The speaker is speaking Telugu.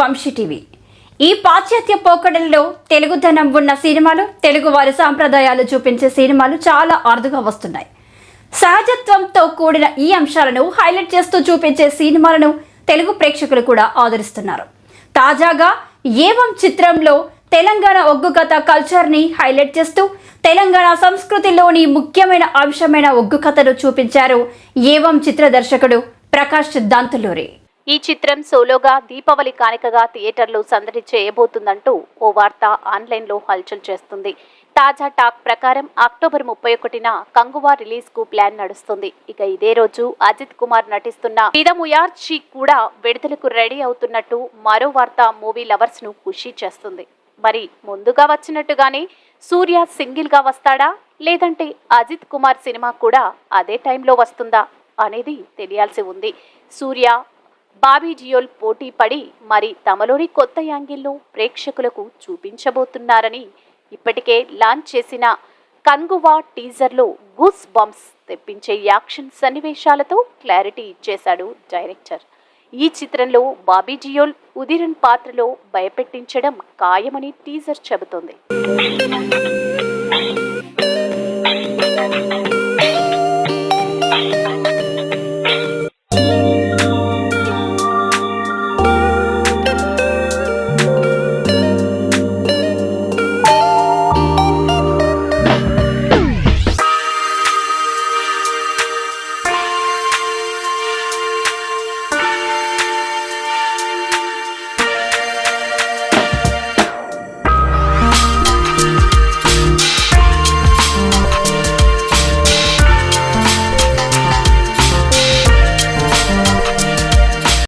వంశీ టీవీ. ఈ పాశ్చాత్య పోకడల్లో తెలుగుదనం ఉన్న సినిమాలు, తెలుగు వారి సాంప్రదాయాలు చూపించే సినిమాలు చాలా అరుదుగా వస్తున్నాయి. సహజత్వంతో కూడిన ఈ అంశాలను హైలైట్ చేస్తూ చూపించే సినిమాలను తెలుగు ప్రేక్షకులు కూడా ఆదరిస్తున్నారు. తాజాగా ఏవం చిత్రంలో తెలంగాణ ఒగ్గు కథ కల్చర్ని హైలైట్ చేస్తూ తెలంగాణ సంస్కృతిలోని ముఖ్యమైన అంశమైన ఒగ్గు కథను చూపించారు ఏవం చిత్ర దర్శకుడు ప్రకాష్ దంతులూరి. ఈ చిత్రం సోలోగా దీపావళి కానుకగా థియేటర్లో సందడి చేయబోతుందంటూ ఓ వార్త ఆన్లైన్లో హల్చల్ చేస్తుంది. తాజా టాక్ ప్రకారం అక్టోబర్ 31న కంగువా రిలీజ్ కు ప్లాన్ నడుస్తుంది. ఇక ఇదే రోజు అజిత్ కుమార్ నటిస్తున్న విదముయార్చి కూడా విడుదలకు రెడీ అవుతున్నట్టు మరో వార్త మూవీ లవర్స్ ను ఖుషి చేస్తుంది. మరి ముందుగా వచ్చినట్టుగానే సూర్య సింగిల్ గా వస్తాడా, లేదంటే అజిత్ కుమార్ సినిమా కూడా అదే టైంలో వస్తుందా అనేది తెలియాల్సి ఉంది. సూర్య బాబీ జియోల్ పోటీ పడి మరి తమలోని కొత్త యాంగిల్ను ప్రేక్షకులకు చూపించబోతున్నారని ఇప్పటికే లాంచ్ చేసిన కంగువా టీజర్లో గూస్ బంప్స్ తెప్పించే యాక్షన్ సన్నివేశాలతో క్లారిటీ ఇచ్చేశాడు డైరెక్టర్. ఈ చిత్రంలో బాబీ జియోల్ ఉదిరన్ పాత్రలో భయపెట్టించడం ఖాయమని టీజర్ చెబుతోంది.